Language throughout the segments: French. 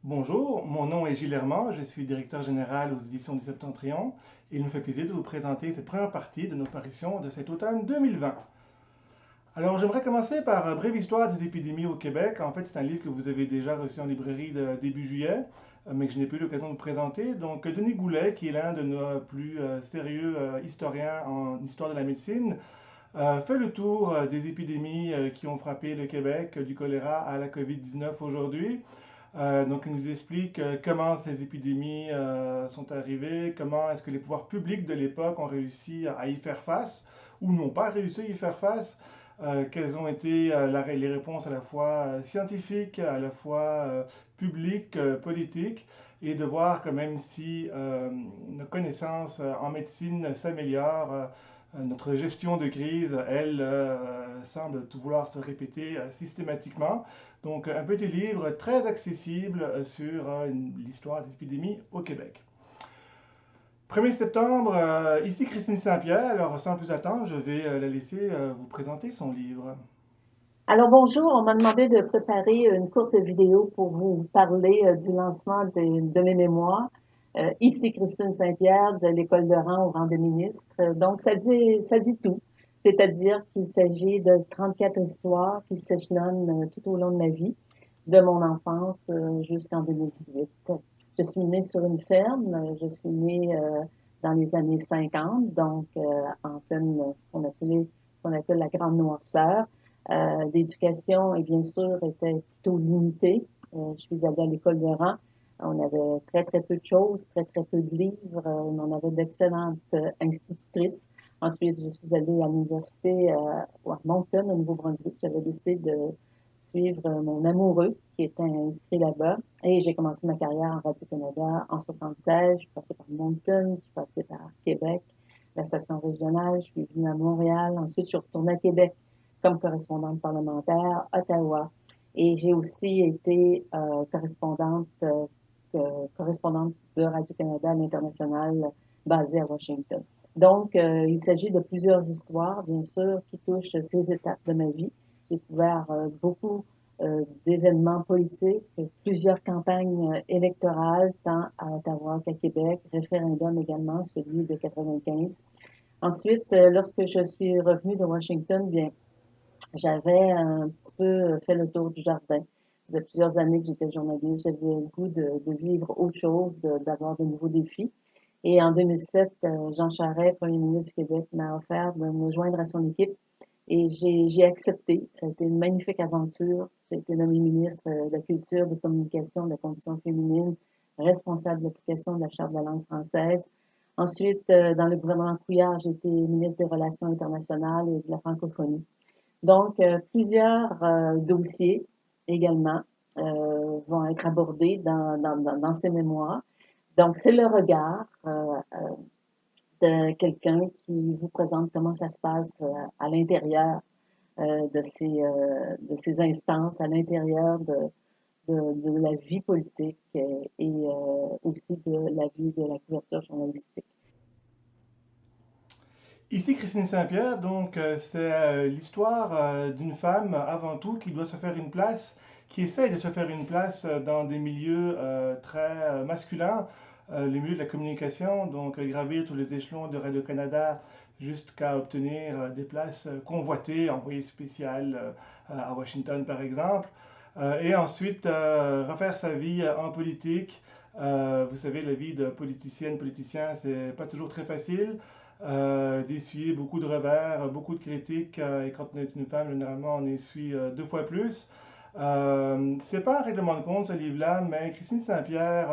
Bonjour, mon nom est Gilles Herman, je suis directeur général aux éditions du Septentrion et il me fait plaisir de vous présenter cette première partie de nos parutions de cet automne 2020. Alors j'aimerais commencer par brève histoire des épidémies au Québec. En fait, c'est un livre que vous avez déjà reçu en librairie début juillet, mais que je n'ai pas eu l'occasion de vous présenter. Donc Denis Goulet, qui est l'un de nos plus sérieux historiens en histoire de la médecine, fait le tour des épidémies qui ont frappé le Québec, du choléra à la COVID-19 aujourd'hui. Donc, il nous explique comment ces épidémies sont arrivées, comment est-ce que les pouvoirs publics de l'époque ont réussi à y faire face ou n'ont pas réussi à y faire face, quelles ont été les réponses à la fois scientifiques, à la fois publiques, politiques, et de voir que même si nos connaissances en médecine s'améliorent, notre gestion de crise, elle, semble tout vouloir se répéter systématiquement. Donc, un petit livre très accessible sur l'histoire des épidémies au Québec. 1er septembre, ici Christine Saint-Pierre. Alors, sans plus attendre, je vais la laisser vous présenter son livre. Alors bonjour, on m'a demandé de préparer une courte vidéo pour vous parler du lancement de mes mémoires. Ici Christine Saint-Pierre de l'École de rang au rang de ministre. Donc ça dit tout, c'est-à-dire qu'il s'agit de 34 histoires qui s'échelonnent tout au long de ma vie, de mon enfance jusqu'en 2018. Je suis née sur une ferme, je suis née dans les années 50, donc en pleine ce qu'on appelle la grande noirceur. L'éducation, et bien sûr, était plutôt limitée. Je suis allée à l'école de rang. On avait très, très peu de choses, très, très peu de livres. On avait d'excellentes institutrices. Ensuite, je suis allée à l'université à Moncton, au Nouveau-Brunswick. J'avais décidé de suivre mon amoureux qui était inscrit là-bas. Et j'ai commencé ma carrière en Radio-Canada en 76. Je suis passée par Moncton, je suis passée par Québec, la station régionale. Je suis venue à Montréal. Ensuite, je suis retournée à Québec comme correspondante parlementaire, Ottawa. Et j'ai aussi été correspondante de Radio-Canada à l'international basée à Washington. Donc, il s'agit de plusieurs histoires, bien sûr, qui touchent ces étapes de ma vie. J'ai couvert beaucoup d'événements politiques, plusieurs campagnes électorales, tant à Ottawa qu'à Québec, référendum également, celui de 95. Ensuite, lorsque je suis revenue de Washington, bien, j'avais un petit peu fait le tour du jardin. Ça faisait plusieurs années que j'étais journaliste. J'avais le goût de vivre autre chose, d'avoir de nouveaux défis. Et en 2007, Jean Charest, premier ministre du Québec, m'a offert de me joindre à son équipe. Et j'ai accepté. Ça a été une magnifique aventure. J'ai été nommée ministre de la Culture, des Communications, de la Condition féminine, responsable de l'application de la Charte de la langue française. Ensuite, dans le gouvernement Couillard, j'ai été ministre des Relations internationales et de la francophonie. Donc, plusieurs dossiers également vont être abordés dans ces mémoires. Donc, c'est le regard de quelqu'un qui vous présente comment ça se passe à l'intérieur de ces instances, à l'intérieur de la vie politique et aussi de la vie de la couverture journalistique. Ici Christine Saint-Pierre, donc c'est l'histoire d'une femme avant tout qui doit se faire une place, qui essaye de se faire une place dans des milieux très masculins, les milieux de la communication, donc gravir tous les échelons de Radio-Canada jusqu'à obtenir des places convoitées, envoyées spéciales à Washington par exemple, et ensuite refaire sa vie en politique. Vous savez, la vie de politicienne, politicien, c'est pas toujours très facile d'essuyer beaucoup de revers, beaucoup de critiques, et quand on est une femme, généralement, on essuie deux fois plus. C'est pas un règlement de compte, ce livre-là, mais Christine Saint-Pierre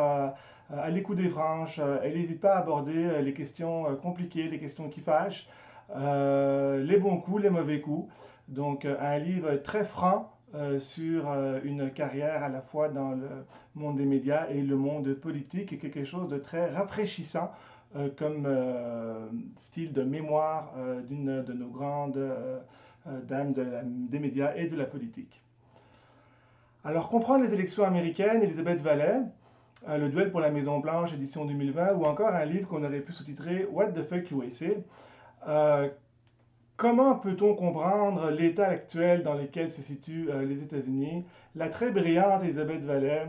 a les coups des franches, elle n'hésite pas à aborder les questions compliquées, les questions qui fâchent, les bons coups, les mauvais coups. Donc, un livre très franc sur une carrière à la fois dans le monde des médias et le monde politique, et quelque chose de très rafraîchissant comme style de mémoire d'une de nos grandes dames des médias et de la politique. Alors, comprendre les élections américaines, Elisabeth Vallet, Le duel pour la Maison-Blanche, édition 2020, ou encore un livre qu'on aurait pu sous-titrer What the fuck USA, Comment peut-on comprendre l'état actuel dans lequel se situent les États-Unis? La très brillante Elisabeth Vallet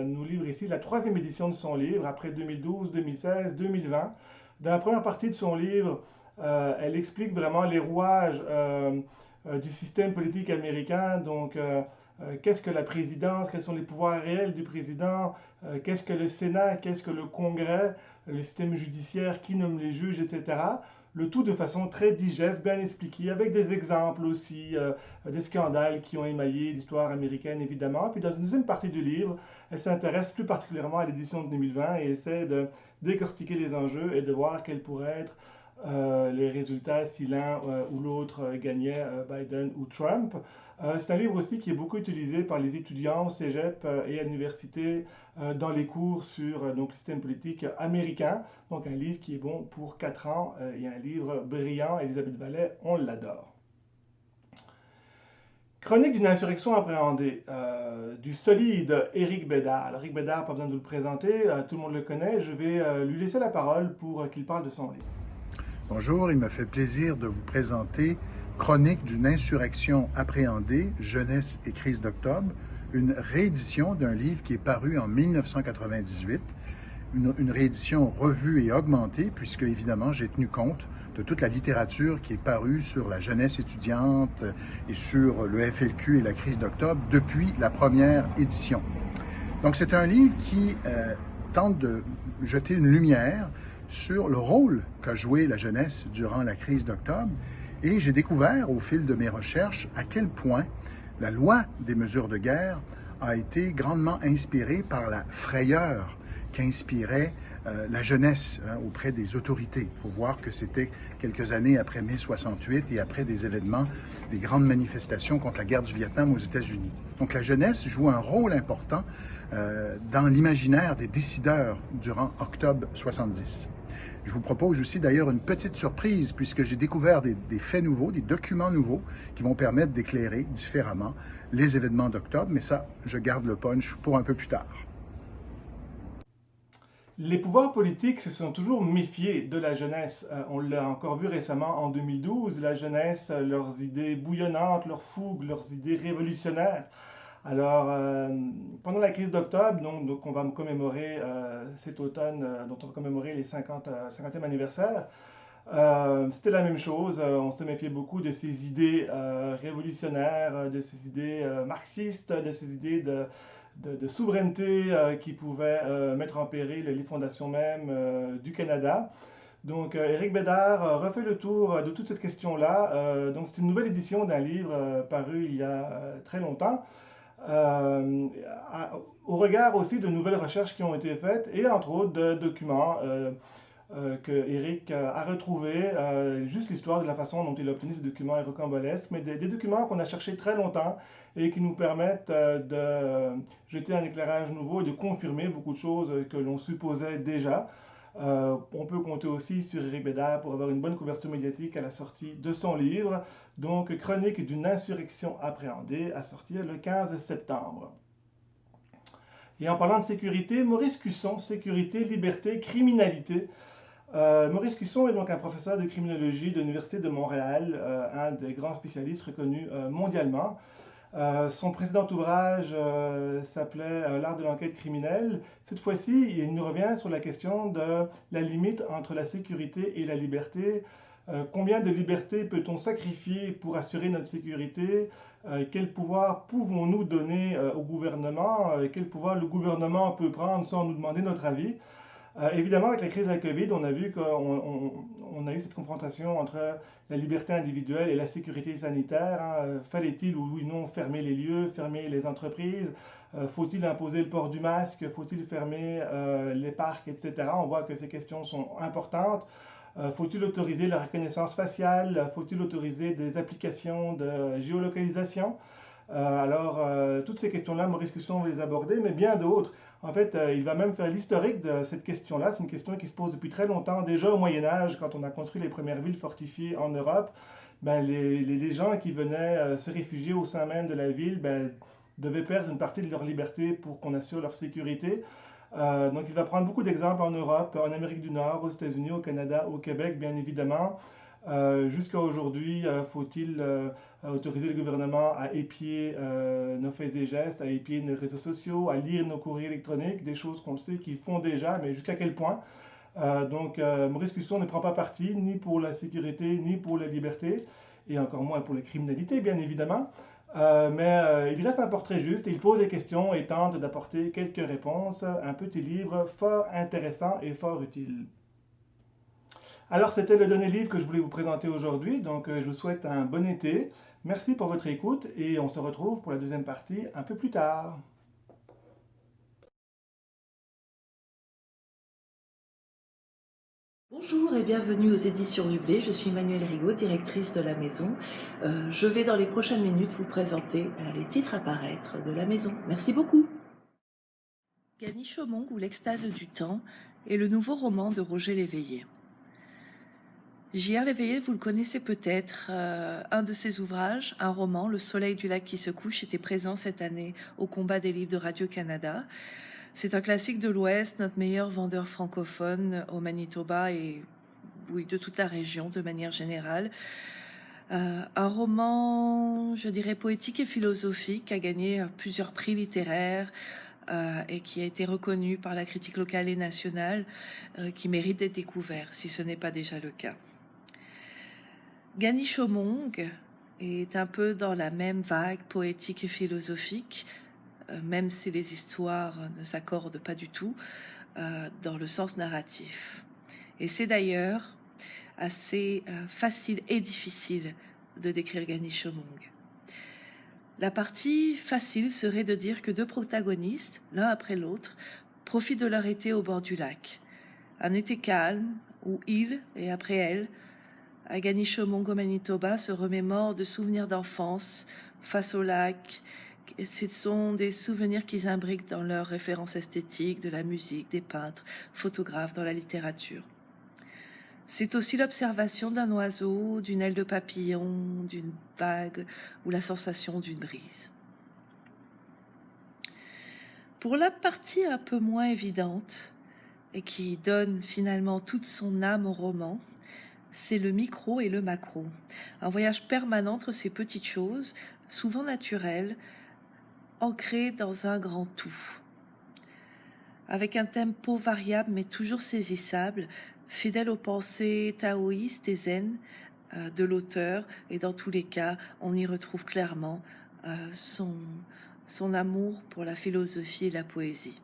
nous livre ici la troisième édition de son livre, après 2012, 2016, 2020. Dans la première partie de son livre, elle explique vraiment les rouages du système politique américain. Donc, qu'est-ce que la présidence? Quels sont les pouvoirs réels du président? Qu'est-ce que le Sénat? Qu'est-ce que le Congrès? Le système judiciaire? Qui nomme les juges, etc. Le tout de façon très digeste, bien expliquée, avec des exemples aussi, des scandales qui ont émaillé l'histoire américaine, évidemment. Puis dans une deuxième partie du livre, elle s'intéresse plus particulièrement à l'édition de 2020 et essaie de décortiquer les enjeux et de voir quels pourraient être les résultats si l'un ou l'autre gagnait, Biden ou Trump. C'est un livre aussi qui est beaucoup utilisé par les étudiants au cégep et à l'université dans les cours sur donc, le système politique américain. Donc un livre qui est bon pour 4 ans et un livre brillant. Elisabeth Vallet, on l'adore. Chronique d'une insurrection appréhendée, du solide Éric Bédard. Alors, Éric Bédard, pas besoin de vous le présenter, tout le monde le connaît. Je vais lui laisser la parole pour qu'il parle de son livre. Bonjour, il me fait plaisir de vous présenter Chronique d'une insurrection appréhendée, jeunesse et crise d'octobre, une réédition d'un livre qui est paru en 1998, une réédition revue et augmentée, puisque évidemment j'ai tenu compte de toute la littérature qui est parue sur la jeunesse étudiante et sur le FLQ et la crise d'octobre depuis la première édition. Donc c'est un livre qui tente de jeter une lumière sur le rôle qu'a joué la jeunesse durant la crise d'octobre. Et j'ai découvert au fil de mes recherches à quel point la loi des mesures de guerre a été grandement inspirée par la frayeur qu'inspirait la jeunesse auprès des autorités. Il faut voir que c'était quelques années après mai 68 et après des événements, des grandes manifestations contre la guerre du Vietnam aux États-Unis. Donc la jeunesse joue un rôle important dans l'imaginaire des décideurs durant octobre 70. Je vous propose aussi d'ailleurs une petite surprise puisque j'ai découvert des faits nouveaux, des documents nouveaux qui vont permettre d'éclairer différemment les événements d'octobre, mais ça, je garde le punch pour un peu plus tard. Les pouvoirs politiques se sont toujours méfiés de la jeunesse. On l'a encore vu récemment en 2012, la jeunesse, leurs idées bouillonnantes, leurs fougues, leurs idées révolutionnaires. Alors, pendant la crise d'octobre, donc on va commémorer cet automne, dont on va commémorer les 50e anniversaire, c'était la même chose. On se méfiait beaucoup de ces idées révolutionnaires, de ces idées marxistes, de ces idées de souveraineté qui pouvaient mettre en péril les fondations mêmes du Canada. Donc, Éric Bédard refait le tour de toute cette question-là. Donc, c'est une nouvelle édition d'un livre paru il y a très longtemps. Euh, Au regard aussi de nouvelles recherches qui ont été faites et entre autres de documents que Eric a retrouvés, juste l'histoire de la façon dont il a obtenu ces documents est rocambolesque, mais des documents qu'on a cherchés très longtemps et qui nous permettent de jeter un éclairage nouveau et de confirmer beaucoup de choses que l'on supposait déjà. On peut compter aussi sur Éric Bédard pour avoir une bonne couverture médiatique à la sortie de son livre, donc Chronique d'une insurrection appréhendée, à sortir le 15 septembre. Et en parlant de sécurité, Maurice Cusson, sécurité, liberté, criminalité. Maurice Cusson est donc un professeur de criminologie de l'Université de Montréal, un des grands spécialistes reconnus mondialement. Son précédent ouvrage s'appelait L'art de l'enquête criminelle. Cette fois-ci, il nous revient sur la question de la limite entre la sécurité et la liberté. Combien de liberté peut-on sacrifier pour assurer notre sécurité? Quel pouvoir pouvons-nous donner au gouvernement? Quel pouvoir le gouvernement peut prendre sans nous demander notre avis? Évidemment, avec la crise de la COVID, on a vu qu'on a eu cette confrontation entre la liberté individuelle et la sécurité sanitaire. Hein. Fallait-il ou non fermer les lieux, fermer les entreprises? Faut-il imposer le port du masque? Faut-il fermer les parcs, etc. On voit que ces questions sont importantes. Faut-il autoriser la reconnaissance faciale? Faut-il autoriser des applications de géolocalisation? Toutes ces questions-là, Maurice Cusson va les aborder, mais bien d'autres. En fait, il va même faire l'historique de cette question-là. C'est une question qui se pose depuis très longtemps. Déjà au Moyen Âge, quand on a construit les premières villes fortifiées en Europe, ben, les gens qui venaient se réfugier au sein même de la ville ben, devaient perdre une partie de leur liberté pour qu'on assure leur sécurité. Donc il va prendre beaucoup d'exemples en Europe, en Amérique du Nord, aux États-Unis, au Canada, au Québec, bien évidemment. Jusqu'à aujourd'hui, faut-il autoriser le gouvernement à épier nos faits et gestes, à épier nos réseaux sociaux, à lire nos courriers électroniques, des choses qu'on sait qu'ils font déjà, mais jusqu'à quel point? Maurice Cusson ne prend pas parti ni pour la sécurité, ni pour la liberté, et encore moins pour la criminalité, bien évidemment. Il reste un portrait juste, il pose des questions et tente d'apporter quelques réponses. Un petit livre fort intéressant et fort utile. Alors, c'était le dernier livre que je voulais vous présenter aujourd'hui, donc je vous souhaite un bon été. Merci pour votre écoute et on se retrouve pour la deuxième partie un peu plus tard. Bonjour et bienvenue aux éditions du Blé, je suis Emmanuelle Rigaud, directrice de la maison. Je vais dans les prochaines minutes vous présenter les titres à paraître de la maison. Merci beaucoup. Gany Chaumont ou l'extase du temps est le nouveau roman de Roger Léveillé. J.R. Léveillé, vous le connaissez peut-être, un de ses ouvrages, un roman, Le soleil du lac qui se couche, était présent cette année au combat des livres de Radio-Canada. C'est un classique de l'Ouest, notre meilleur vendeur francophone au Manitoba et oui, de toute la région de manière générale. Un roman, je dirais, poétique et philosophique, qui a gagné plusieurs prix littéraires et qui a été reconnu par la critique locale et nationale, qui mérite d'être découvert, si ce n'est pas déjà le cas. Gany Chaumont est un peu dans la même vague poétique et philosophique, même si les histoires ne s'accordent pas du tout dans le sens narratif. Et c'est d'ailleurs assez facile et difficile de décrire Gany Chaumont. La partie facile serait de dire que deux protagonistes, l'un après l'autre, profitent de leur été au bord du lac. Un été calme où il, et après elle, à Gany Chaumont au Manitoba, se remémorent de souvenirs d'enfance face au lac. Ce sont des souvenirs qu'ils imbriquent dans leurs références esthétiques, de la musique, des peintres, photographes, dans la littérature. C'est aussi l'observation d'un oiseau, d'une aile de papillon, d'une vague ou la sensation d'une brise. Pour la partie un peu moins évidente et qui donne finalement toute son âme au roman, c'est le micro et le macro. Un voyage permanent entre ces petites choses, souvent naturelles, ancrées dans un grand tout. Avec un tempo variable mais toujours saisissable, fidèle aux pensées taoïstes et zen de l'auteur, et dans tous les cas, on y retrouve clairement son amour pour la philosophie et la poésie.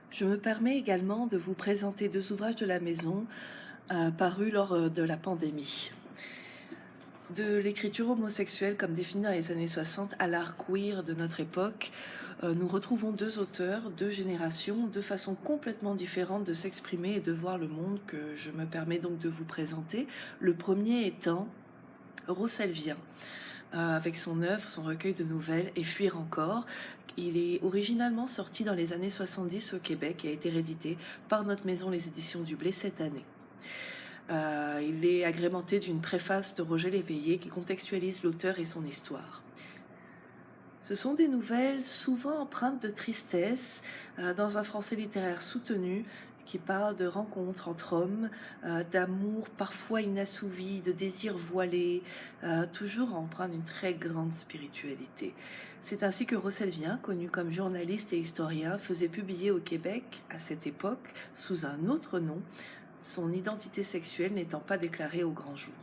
Je me permets également de vous présenter deux ouvrages de la maison parus lors de la pandémie. De l'écriture homosexuelle comme définie dans les années 60 à l'art queer de notre époque, nous retrouvons deux auteurs, deux générations, deux façons complètement différentes de s'exprimer et de voir le monde que je me permets donc de vous présenter. Le premier étant Rosselvien, avec son œuvre, son recueil de nouvelles et Fuir encore. Il est originalement sorti dans les années 70 au Québec et a été réédité par notre maison Les Éditions du Blé cette année. Il est agrémenté d'une préface de Roger Léveillé qui contextualise l'auteur et son histoire. Ce sont des nouvelles souvent empreintes de tristesse, dans un français littéraire soutenu, qui parle de rencontres entre hommes, d'amour parfois inassouvi, de désirs voilés, toujours empreint d'une très grande spiritualité. C'est ainsi que Rosselvien, connu comme journaliste et historien, faisait publier au Québec, à cette époque, sous un autre nom, son identité sexuelle n'étant pas déclarée au grand jour.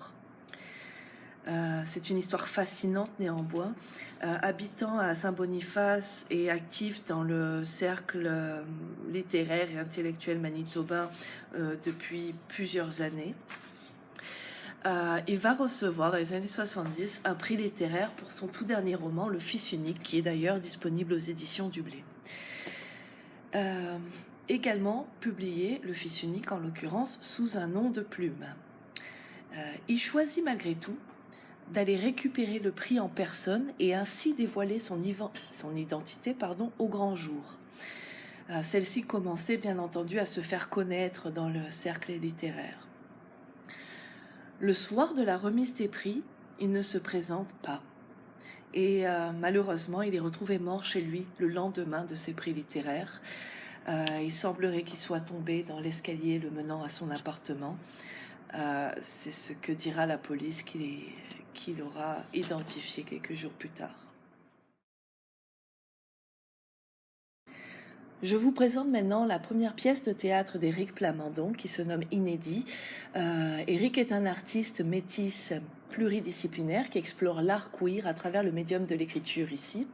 C'est une histoire fascinante néanmoins. Habitant à Saint-Boniface et actif dans le cercle littéraire et intellectuel manitobain depuis plusieurs années, il va recevoir dans les années 70 un prix littéraire pour son tout dernier roman, Le Fils unique, qui est d'ailleurs disponible aux éditions du Blé. Également publié, Le Fils unique en l'occurrence, sous un nom de plume. Il choisit malgré tout d'aller récupérer le prix en personne et ainsi dévoiler son identité au grand jour. Celle-ci commençait bien entendu à se faire connaître dans le cercle littéraire. Le soir de la remise des prix, il ne se présente pas. Et malheureusement, il est retrouvé mort chez lui le lendemain de ses prix littéraires. Il semblerait qu'il soit tombé dans l'escalier le menant à son appartement. C'est ce que dira la police qu'il aura identifié quelques jours plus tard. Je vous présente maintenant la première pièce de théâtre d'Éric Plamondon qui se nomme Inédit. Éric est un artiste métis pluridisciplinaire qui explore l'art queer à travers le médium de l'écriture ici.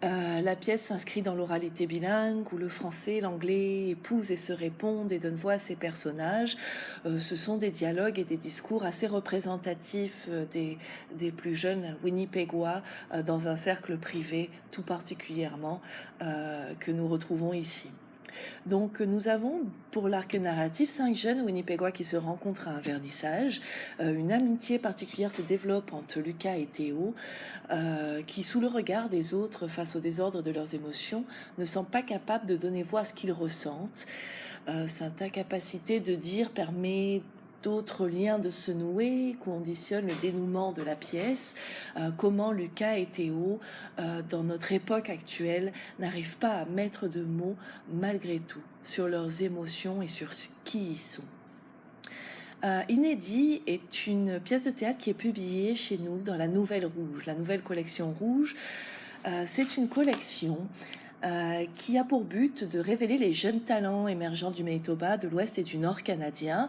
La pièce s'inscrit dans l'oralité bilingue où le français et l'anglais épousent et se répondent et donnent voix à ces personnages. Ce sont des dialogues et des discours assez représentatifs des plus jeunes Winnipégois dans un cercle privé tout particulièrement que nous retrouvons ici. Donc nous avons pour l'arc narratif 5 jeunes Winnipégois qui se rencontrent à un vernissage. Une amitié particulière se développe entre Lucas et Théo qui, sous le regard des autres face au désordre de leurs émotions, ne sont pas capables de donner voix à ce qu'ils ressentent. Cette incapacité de dire permet d'autres liens de se nouer, conditionne le dénouement de la pièce, comment Lucas et Théo, dans notre époque actuelle, n'arrivent pas à mettre de mots, malgré tout, sur leurs émotions et sur qui ils sont. Inédit est une pièce de théâtre qui est publiée chez nous dans la Nouvelle Rouge, la nouvelle collection Rouge. C'est une collection qui a pour but de révéler les jeunes talents émergents du Manitoba, de l'Ouest et du Nord canadien.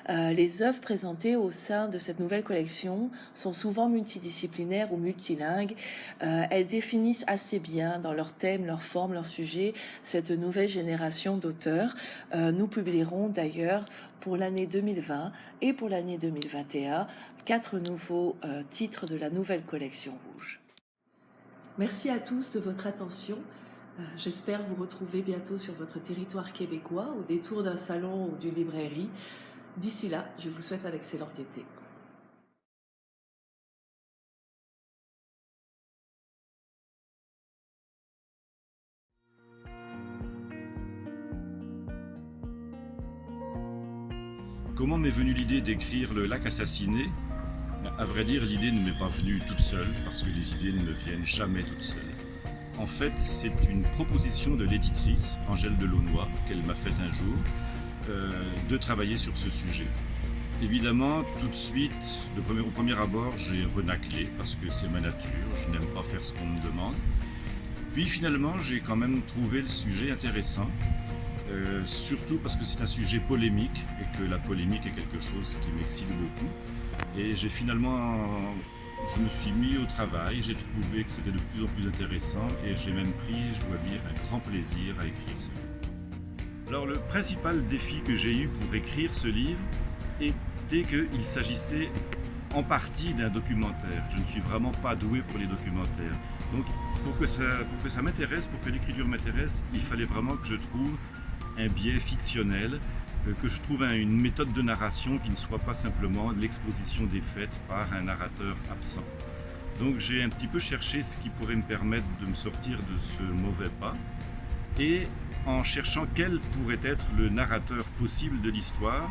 Les œuvres présentées au sein de cette nouvelle collection sont souvent multidisciplinaires ou multilingues. Elles définissent assez bien dans leur thème, leur forme, leur sujet, cette nouvelle génération d'auteurs. Nous publierons d'ailleurs pour l'année 2020 et pour l'année 2021 4 nouveaux titres de la nouvelle collection Rouge. Merci à tous de votre attention. J'espère vous retrouver bientôt sur votre territoire québécois, au détour d'un salon ou d'une librairie. D'ici là, je vous souhaite un excellent été. Comment m'est venue l'idée d'écrire Le Lac assassiné ? À vrai dire, l'idée ne m'est pas venue toute seule, parce que les idées ne me viennent jamais toutes seules. En fait, c'est une proposition de l'éditrice, Angèle Delaunoy, qu'elle m'a faite un jour, de travailler sur ce sujet. Évidemment, tout de suite, au premier abord, j'ai renaclé, parce que c'est ma nature, je n'aime pas faire ce qu'on me demande. Puis finalement, j'ai quand même trouvé le sujet intéressant, surtout parce que c'est un sujet polémique, et que la polémique est quelque chose qui m'excite beaucoup. Et je me suis mis au travail, j'ai trouvé que c'était de plus en plus intéressant et j'ai même pris, je dois dire, un grand plaisir à écrire ce livre. Alors le principal défi que j'ai eu pour écrire ce livre était qu'il s'agissait en partie d'un documentaire. Je ne suis vraiment pas doué pour les documentaires. Donc pour que ça m'intéresse, pour que l'écriture m'intéresse, il fallait vraiment que je trouve un biais fictionnel, que je trouve une méthode de narration qui ne soit pas simplement l'exposition des faits par un narrateur absent. Donc j'ai un petit peu cherché ce qui pourrait me permettre de me sortir de ce mauvais pas, et en cherchant quel pourrait être le narrateur possible de l'histoire,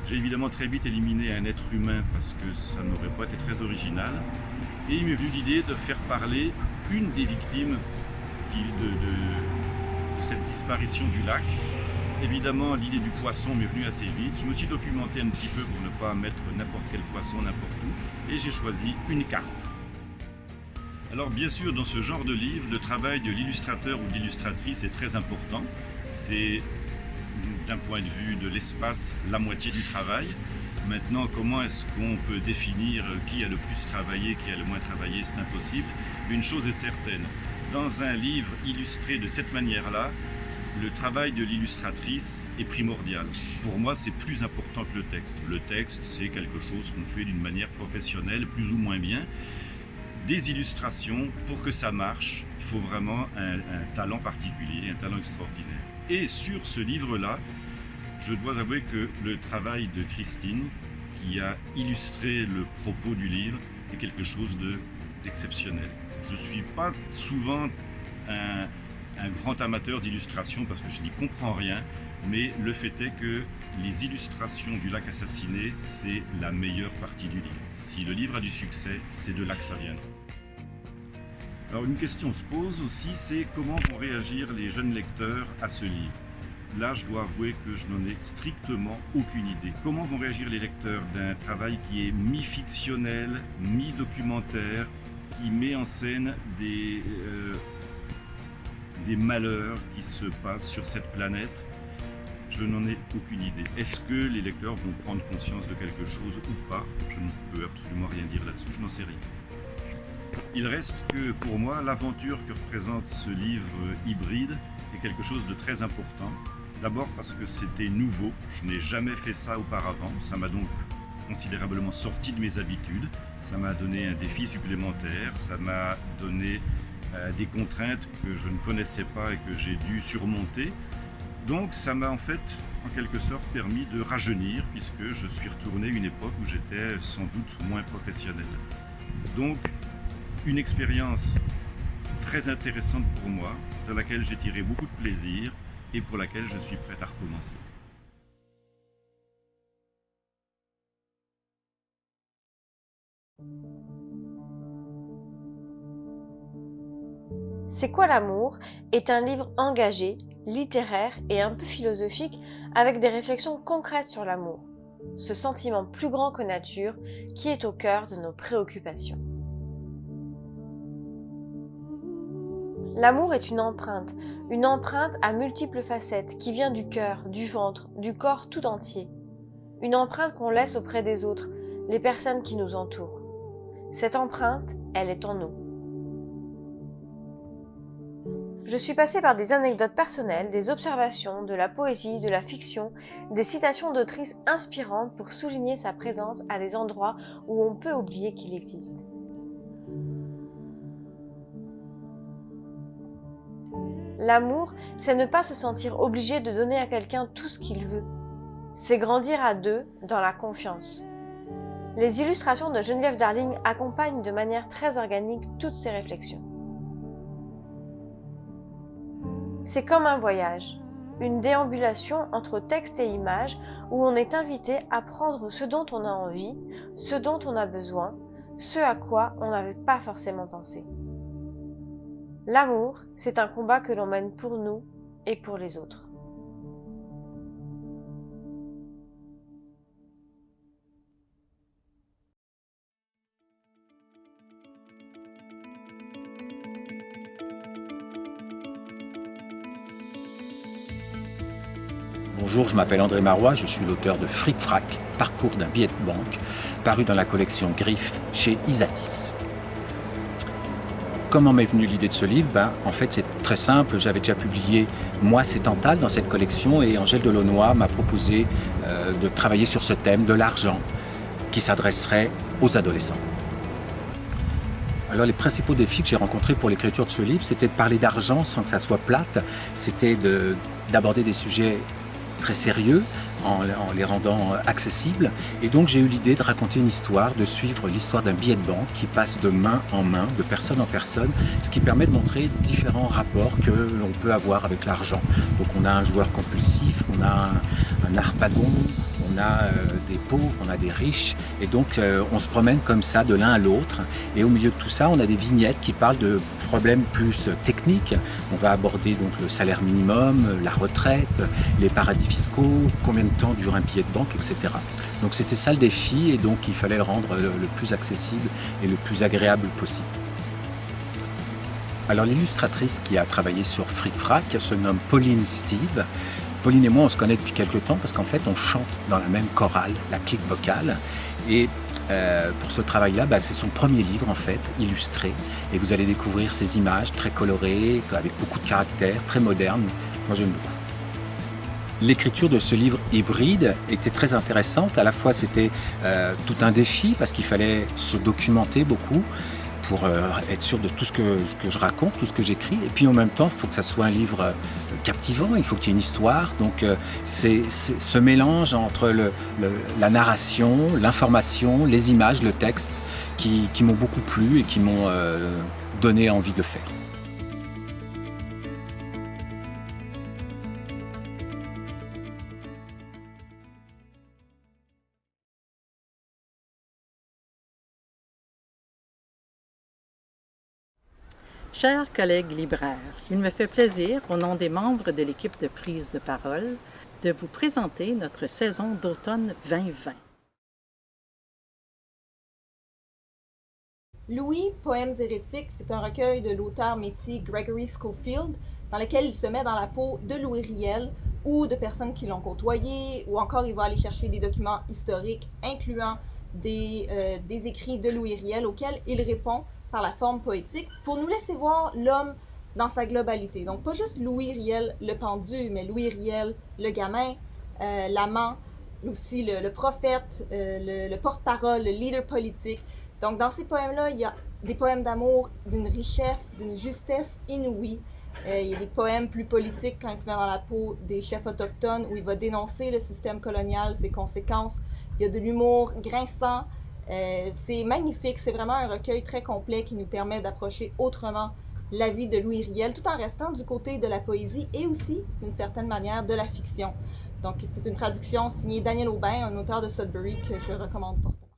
j'ai évidemment très vite éliminé un être humain parce que ça n'aurait pas été très original, et il m'est venu l'idée de faire parler une des victimes de cette disparition du lac. Évidemment, l'idée du poisson m'est venue assez vite. Je me suis documenté un petit peu pour ne pas mettre n'importe quel poisson n'importe où, et j'ai choisi une carte. Alors bien sûr, dans ce genre de livre, le travail de l'illustrateur ou de l'illustratrice est très important. C'est, d'un point de vue de l'espace, la moitié du travail. Maintenant, comment est-ce qu'on peut définir qui a le plus travaillé, qui a le moins travaillé, c'est impossible. Une chose est certaine, dans un livre illustré de cette manière-là, le travail de l'illustratrice est primordial. Pour moi, c'est plus important que le texte. Le texte, c'est quelque chose qu'on fait d'une manière professionnelle, plus ou moins bien. Des illustrations, pour que ça marche, il faut vraiment un talent particulier, un talent extraordinaire. Et sur ce livre-là, je dois avouer que le travail de Christine, qui a illustré le propos du livre, est quelque chose d'exceptionnel. Je ne suis pas souvent un grand amateur d'illustration parce que je n'y comprends rien, mais le fait est que les illustrations du Lac assassiné, c'est la meilleure partie du livre. Si le livre a du succès, c'est de là que ça viendra. Alors une question se pose aussi, c'est comment vont réagir les jeunes lecteurs à ce livre. là, je dois avouer que je n'en ai strictement aucune idée. Comment vont réagir les lecteurs d'un travail qui est mi-fictionnel, mi-documentaire, qui met en scène des malheurs qui se passent sur cette planète? Je n'en ai aucune idée. Est-ce que les lecteurs vont prendre conscience de quelque chose ou pas? Je ne peux absolument rien dire là-dessus, je n'en sais rien. Il reste que pour moi, l'aventure que représente ce livre hybride est quelque chose de très important. D'abord parce que c'était nouveau, je n'ai jamais fait ça auparavant, ça m'a donc considérablement sorti de mes habitudes, ça m'a donné un défi supplémentaire, ça m'a donné des contraintes que je ne connaissais pas et que j'ai dû surmonter. Donc ça m'a en fait, en quelque sorte, permis de rajeunir, puisque je suis retourné à une époque où j'étais sans doute moins professionnel. Donc, une expérience très intéressante pour moi, dans laquelle j'ai tiré beaucoup de plaisir et pour laquelle je suis prêt à recommencer. C'est quoi l'amour est un livre engagé, littéraire et un peu philosophique avec des réflexions concrètes sur l'amour, ce sentiment plus grand que nature qui est au cœur de nos préoccupations. L'amour est une empreinte à multiples facettes qui vient du cœur, du ventre, du corps tout entier. Une empreinte qu'on laisse auprès des autres, les personnes qui nous entourent. Cette empreinte, elle est en nous. Je suis passée par des anecdotes personnelles, des observations, de la poésie, de la fiction, des citations d'autrices inspirantes pour souligner sa présence à des endroits où on peut oublier qu'il existe. L'amour, c'est ne pas se sentir obligé de donner à quelqu'un tout ce qu'il veut. C'est grandir à deux dans la confiance. Les illustrations de Geneviève Darling accompagnent de manière très organique toutes ces réflexions. C'est comme un voyage, une déambulation entre texte et image où on est invité à prendre ce dont on a envie, ce dont on a besoin, ce à quoi on n'avait pas forcément pensé. L'amour, c'est un combat que l'on mène pour nous et pour les autres. Bonjour, je m'appelle André Marois, je suis l'auteur de Fric Frac, parcours d'un billet de banque, paru dans la collection Griffe chez Isatis. Comment m'est venue l'idée de ce livre? En fait, c'est très simple. J'avais déjà publié Moi, c'est Tantale dans cette collection et Angèle Delaunoy m'a proposé de travailler sur ce thème de l'argent qui s'adresserait aux adolescents. Alors, les principaux défis que j'ai rencontrés pour l'écriture de ce livre, c'était de parler d'argent sans que ça soit plate. C'était d'aborder des sujets très sérieux en les rendant accessibles. Et donc j'ai eu l'idée de raconter une histoire, de suivre l'histoire d'un billet de banque qui passe de main en main, de personne en personne, ce qui permet de montrer différents rapports que l'on peut avoir avec l'argent. Donc on a un joueur compulsif, on a un harpagon, on a des pauvres, on a des riches, et donc on se promène comme ça de l'un à l'autre. Et au milieu de tout ça, on a des vignettes qui parlent de problèmes plus techniques. On va aborder donc le salaire minimum, la retraite, les paradis fiscaux, combien de temps dure un billet de banque, etc. Donc c'était ça le défi, et donc il fallait le rendre le plus accessible et le plus agréable possible. Alors l'illustratrice qui a travaillé sur Fric Frac se nomme Pauline Steve. Pauline et moi, on se connaît depuis quelques temps parce qu'en fait, on chante dans la même chorale, la clique vocale. Et pour ce travail-là, c'est son premier livre, en fait, illustré. Et vous allez découvrir ces images très colorées, avec beaucoup de caractères, très modernes. Moi, j'aime beaucoup. L'écriture de ce livre hybride était très intéressante. À la fois, c'était tout un défi parce qu'il fallait se documenter beaucoup pour être sûr de tout ce que je raconte, tout ce que j'écris. Et puis en même temps, il faut que ça soit un livre captivant, il faut qu'il y ait une histoire. Donc c'est ce mélange entre la narration, l'information, les images, le texte, qui m'ont beaucoup plu et qui m'ont donné envie de le faire. Chers collègues libraires, il me fait plaisir, au nom des membres de l'équipe de prise de parole, de vous présenter notre saison d'automne 2020. Louis, Poèmes hérétiques, c'est un recueil de l'auteur métis Gregory Schofield, dans lequel il se met dans la peau de Louis Riel ou de personnes qui l'ont côtoyé, ou encore il va aller chercher des documents historiques incluant des écrits de Louis Riel auxquels il répond par la forme poétique pour nous laisser voir l'homme dans sa globalité. Donc pas juste Louis Riel le pendu, mais Louis Riel le gamin, l'amant, aussi le prophète, le porte-parole, le leader politique. Donc dans ces poèmes-là, il y a des poèmes d'amour d'une richesse, d'une justesse inouïe. Il y a des poèmes plus politiques quand il se met dans la peau des chefs autochtones où il va dénoncer le système colonial, ses conséquences. Il y a de l'humour grinçant. C'est magnifique, c'est vraiment un recueil très complet qui nous permet d'approcher autrement la vie de Louis Riel tout en restant du côté de la poésie et aussi, d'une certaine manière, de la fiction. Donc c'est une traduction signée Daniel Aubin, un auteur de Sudbury que je recommande fortement.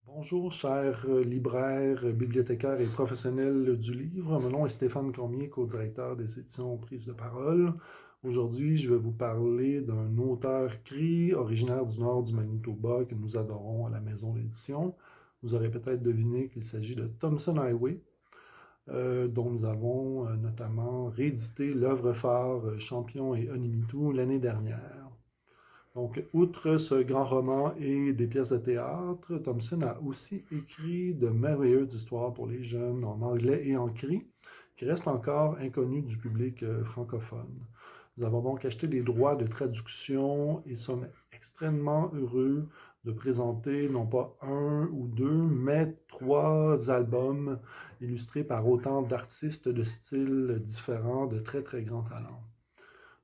Bonjour, chers libraires, bibliothécaires et professionnels du livre. Mon nom est Stéphane Cormier, co-directeur des éditions Prise de parole. Aujourd'hui, je vais vous parler d'un auteur cri originaire du nord du Manitoba que nous adorons à la maison d'édition. Vous aurez peut-être deviné qu'il s'agit de Thompson Highway, dont nous avons notamment réédité l'œuvre phare Champion et Onimitou l'année dernière. Donc, outre ce grand roman et des pièces de théâtre, Thompson a aussi écrit de merveilleuses histoires pour les jeunes en anglais et en cri, qui restent encore inconnus du public francophone. Nous avons donc acheté les droits de traduction et sommes extrêmement heureux de présenter non pas un ou deux, mais 3 albums illustrés par autant d'artistes de styles différents, de très très grands talents.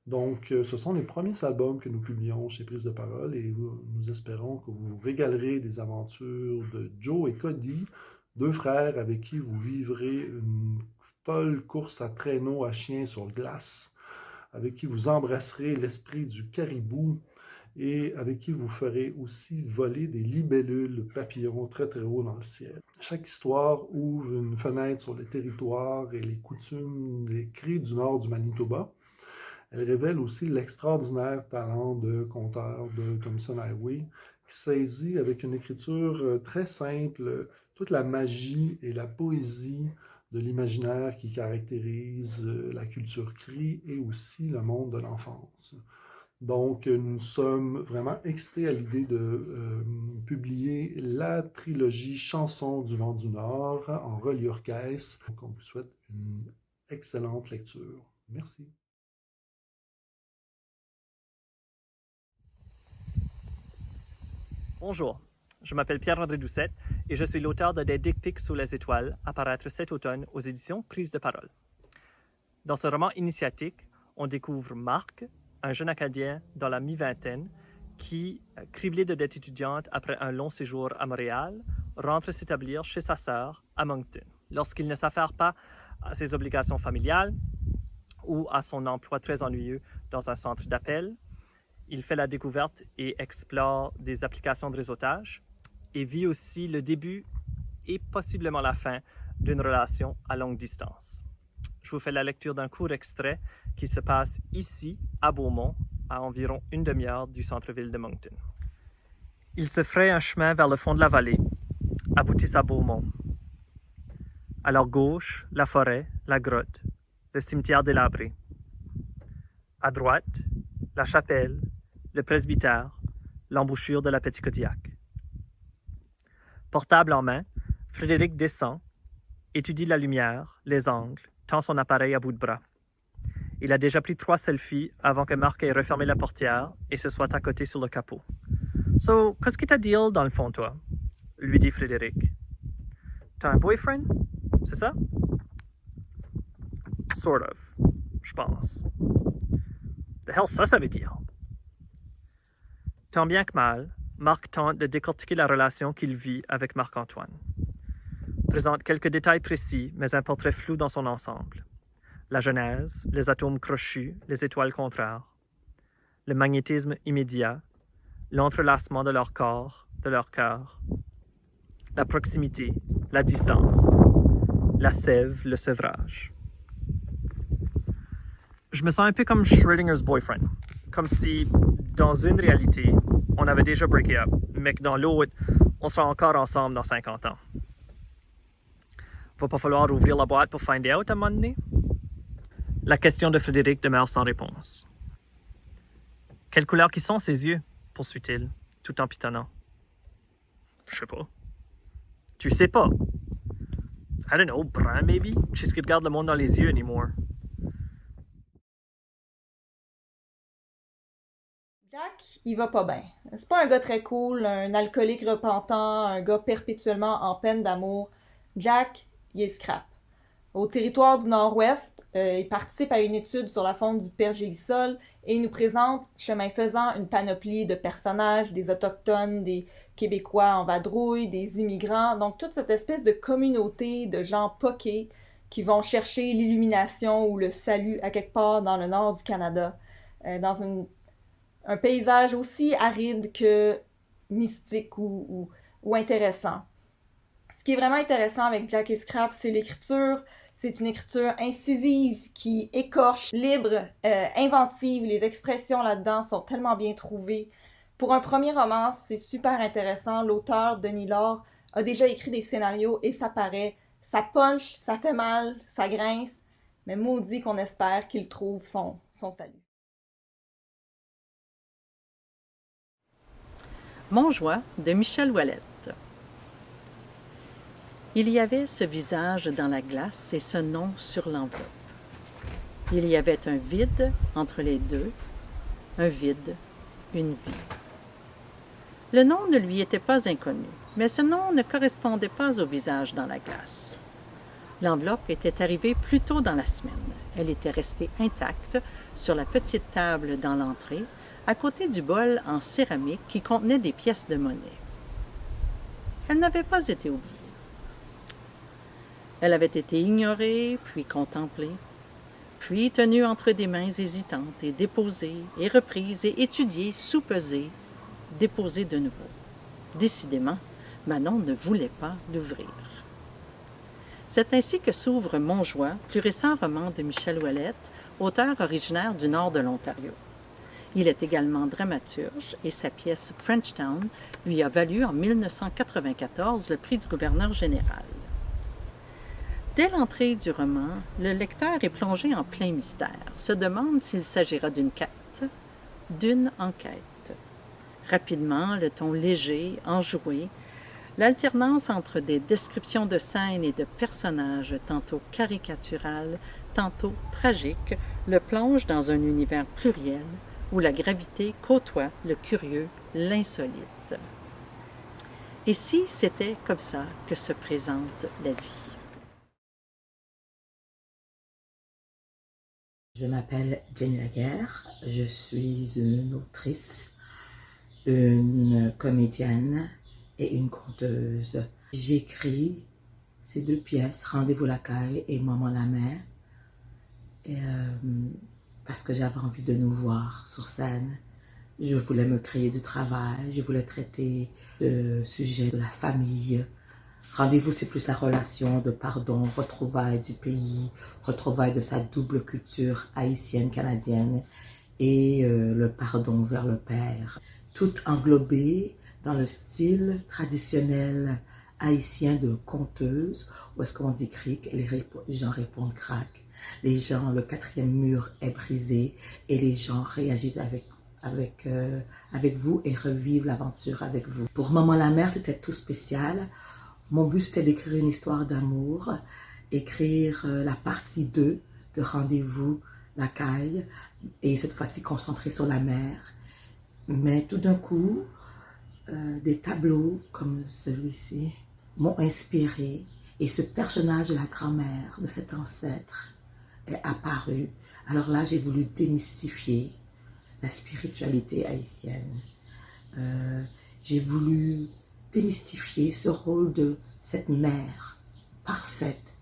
Donc, ce sont les premiers albums que nous publions chez Prise de parole et nous espérons que vous vous régalerez des aventures de Joe et Cody, 2 frères avec qui vous vivrez une folle course à traîneau à chien sur glace, avec qui vous embrasserez l'esprit du caribou et avec qui vous ferez aussi voler des libellules papillons très très haut dans le ciel. Chaque histoire ouvre une fenêtre sur le territoire et les coutumes des cris du nord du Manitoba. Elle révèle aussi l'extraordinaire talent de conteur de Thompson Highway, qui saisit avec une écriture très simple toute la magie et la poésie de l'imaginaire qui caractérise la culture cri et aussi le monde de l'enfance. Donc, nous sommes vraiment excités à l'idée de publier la trilogie Chansons du vent du Nord en reliure caisse. Donc, on vous souhaite une excellente lecture. Merci. Bonjour, je m'appelle Pierre-André Doucette et je suis l'auteur de Des Dick Pics sous les étoiles, à paraître cet automne aux éditions Prise de parole. Dans ce roman initiatique, on découvre Marc, un jeune Acadien dans la mi-vingtaine qui, criblé de dettes étudiantes après un long séjour à Montréal, rentre s'établir chez sa sœur à Moncton. Lorsqu'il ne s'affaire pas à ses obligations familiales ou à son emploi très ennuyeux dans un centre d'appel, il fait la découverte et explore des applications de réseautage et vit aussi le début et possiblement la fin d'une relation à longue distance. Je vous fais la lecture d'un court extrait qui se passe ici, à Beaumont, à environ une demi-heure du centre-ville de Moncton. Il se fraye un chemin vers le fond de la vallée, aboutissent à Beaumont. À leur gauche, la forêt, la grotte, le cimetière délabré. À droite, la chapelle, le presbytère, l'embouchure de la Petite Kodiak. Portable en main, Frédéric descend, étudie la lumière, les angles, tend son appareil à bout de bras. Il a déjà pris 3 selfies avant que Marc ait refermé la portière et se soit à côté sur le capot. « So, qu'est-ce que t'as deal dans le fond, toi? » lui dit Frédéric. « T'as un boyfriend? C'est ça? »« Sort of, je pense. »« The hell ça veut dire? » Tant bien que mal, Marc tente de décortiquer la relation qu'il vit avec Marc-Antoine. Présente quelques détails précis, mais un portrait flou dans son ensemble. La genèse, les atomes crochus, les étoiles contraires. Le magnétisme immédiat, l'entrelacement de leur corps, de leur cœur. La proximité, la distance, la sève, le sevrage. Je me sens un peu comme Schrödinger's boyfriend, comme si, dans une réalité, on avait déjà breaké up, mais que dans l'autre, on sera encore ensemble dans 50 ans. Va pas falloir ouvrir la boîte pour find out à un moment donné? La question de Frédéric demeure sans réponse. Quelle couleur qui sont ses yeux? Poursuit-il, tout en pitonnant. Je sais pas. Tu sais pas? I don't know, brun maybe? Je sais ce qui regarde le monde dans les yeux anymore. Jack, il va pas bien. C'est pas un gars très cool, un alcoolique repentant, un gars perpétuellement en peine d'amour. Jack, il est scrap. Au territoire du Nord-Ouest, il participe à une étude sur la fonte du pergélisol et il nous présente, chemin faisant, une panoplie de personnages, des Autochtones, des Québécois en vadrouille, des immigrants, donc toute cette espèce de communauté de gens poqués qui vont chercher l'illumination ou le salut à quelque part dans le nord du Canada, dans un paysage aussi aride que mystique ou intéressant. Ce qui est vraiment intéressant avec Jack et Scrap, c'est l'écriture. C'est une écriture incisive qui écorche, libre, inventive. Les expressions là-dedans sont tellement bien trouvées. Pour un premier roman, c'est super intéressant. L'auteur, Denis Laure, a déjà écrit des scénarios et ça paraît. Ça punch, ça fait mal, ça grince, mais maudit qu'on espère qu'il trouve son salut. Montjoie de Michel Ouellette. Il y avait ce visage dans la glace et ce nom sur l'enveloppe. Il y avait un vide entre les deux, un vide, une vie. Le nom ne lui était pas inconnu, mais ce nom ne correspondait pas au visage dans la glace. L'enveloppe était arrivée plus tôt dans la semaine. Elle était restée intacte sur la petite table dans l'entrée, à côté du bol en céramique qui contenait des pièces de monnaie. Elle n'avait pas été oubliée. Elle avait été ignorée, puis contemplée, puis tenue entre des mains hésitantes et déposée, et reprise, et étudiée, soupesée, déposée de nouveau. Décidément, Manon ne voulait pas l'ouvrir. C'est ainsi que s'ouvre Montjoie, plus récent roman de Michel Ouellette, auteur originaire du nord de l'Ontario. Il est également dramaturge et sa pièce Frenchtown lui a valu en 1994 le prix du gouverneur général. Dès l'entrée du roman, le lecteur est plongé en plein mystère, se demande s'il s'agira d'une quête, d'une enquête. Rapidement, le ton léger, enjoué, l'alternance entre des descriptions de scènes et de personnages tantôt caricaturales, tantôt tragiques, le plonge dans un univers pluriel où la gravité côtoie le curieux, l'insolite. Et si c'était comme ça que se présente la vie? Je m'appelle Jenny Laguerre, je suis une autrice, une comédienne et une conteuse. J'écris ces deux pièces, Rendez-vous la caille et Maman la mer, parce que j'avais envie de nous voir sur scène. Je voulais me créer du travail, je voulais traiter de sujets de la famille. Rendez-vous, c'est plus la relation de pardon, retrouvailles du pays, retrouvailles de sa double culture haïtienne-canadienne et le pardon vers le père. Tout englobé dans le style traditionnel haïtien de conteuse, où est-ce qu'on dit cric et les gens répondent crac. Les gens, le quatrième mur est brisé et les gens réagissent avec vous et revivent l'aventure avec vous. Pour Maman la mer, c'était tout spécial. Mon but, c'était d'écrire une histoire d'amour, écrire la partie 2 de Rendez-vous la caille, et cette fois-ci concentrée sur la mer. Mais tout d'un coup, des tableaux comme celui-ci m'ont inspiré, et ce personnage de la grand-mère, de cet ancêtre, est apparu. Alors là, j'ai voulu démystifier la spiritualité haïtienne. J'ai voulu démystifier ce rôle de cette mère parfaite,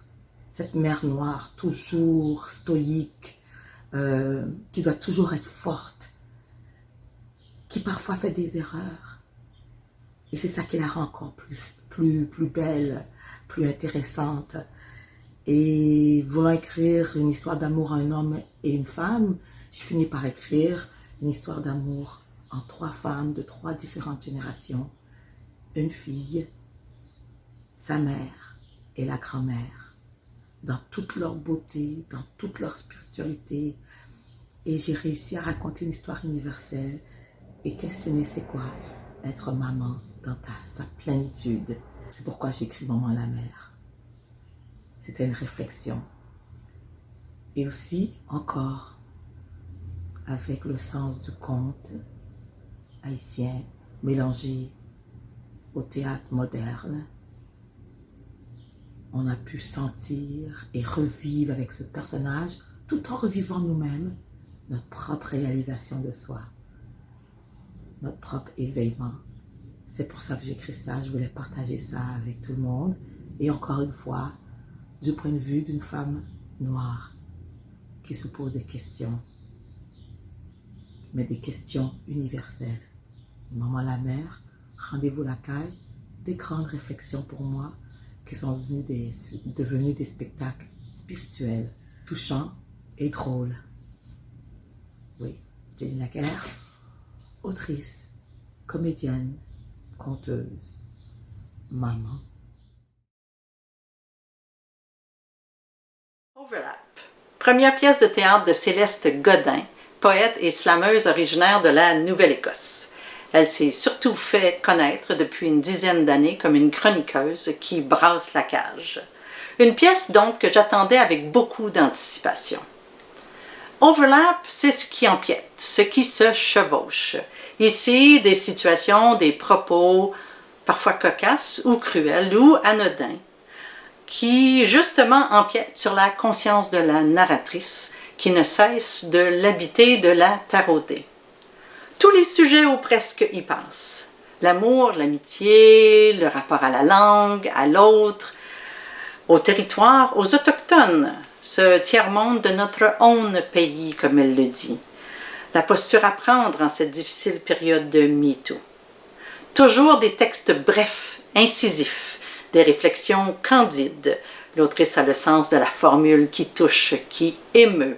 cette mère noire, toujours stoïque, qui doit toujours être forte, qui parfois fait des erreurs. Et c'est ça qui la rend encore plus plus belle, plus intéressante. Et voulant écrire une histoire d'amour à un homme et une femme, j'ai fini par écrire une histoire d'amour en 3 femmes de 3 différentes générations. Une fille, sa mère et la grand-mère, dans toute leur beauté, dans toute leur spiritualité. Et j'ai réussi à raconter une histoire universelle et questionner c'est quoi être maman dans sa plénitude. C'est pourquoi j'ai écrit Maman la mère. C'était une réflexion. Et aussi, encore, avec le sens du conte haïtien mélangé au théâtre moderne, on a pu sentir et revivre avec ce personnage, tout en revivant nous-mêmes notre propre réalisation de soi, notre propre éveillement. C'est pour ça que j'écris ça, je voulais partager ça avec tout le monde. Et encore une fois, du point de vue d'une femme noire qui se pose des questions, mais des questions universelles. Maman la mère, Rendez-vous la caille, des grandes réflexions pour moi qui sont devenues des spectacles spirituels, touchants et drôles. Oui, Jenny Laguerre, autrice, comédienne, conteuse, maman. Overlap. Première pièce de théâtre de Céleste Godin, poète et slameuse originaire de la Nouvelle-Écosse. Elle s'est surtout fait connaître depuis une dizaine d'années comme une chroniqueuse qui brasse la cage. Une pièce donc que j'attendais avec beaucoup d'anticipation. Overlap, c'est ce qui empiète, ce qui se chevauche. Ici, des situations, des propos parfois cocasses ou cruels ou anodins qui justement empiètent sur la conscience de la narratrice qui ne cesse de l'habiter, de la tarauder. Tous les sujets ou presque y passent. L'amour, l'amitié, le rapport à la langue, à l'autre, au territoire, aux autochtones, ce tiers-monde de notre own pays, comme elle le dit. La posture à prendre en cette difficile période de MeToo. Toujours des textes brefs, incisifs, des réflexions candides. L'autrice a le sens de la formule qui touche, qui émeut.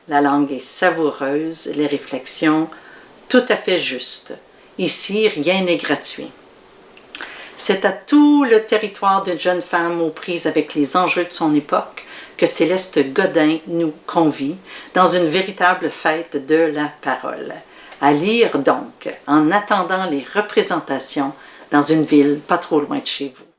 La langue est savoureuse, les réflexions tout à fait justes. Ici, rien n'est gratuit. C'est à tout le territoire d'une jeune femme aux prises avec les enjeux de son époque que Céleste Godin nous convie dans une véritable fête de la parole. À lire donc, en attendant les représentations dans une ville pas trop loin de chez vous.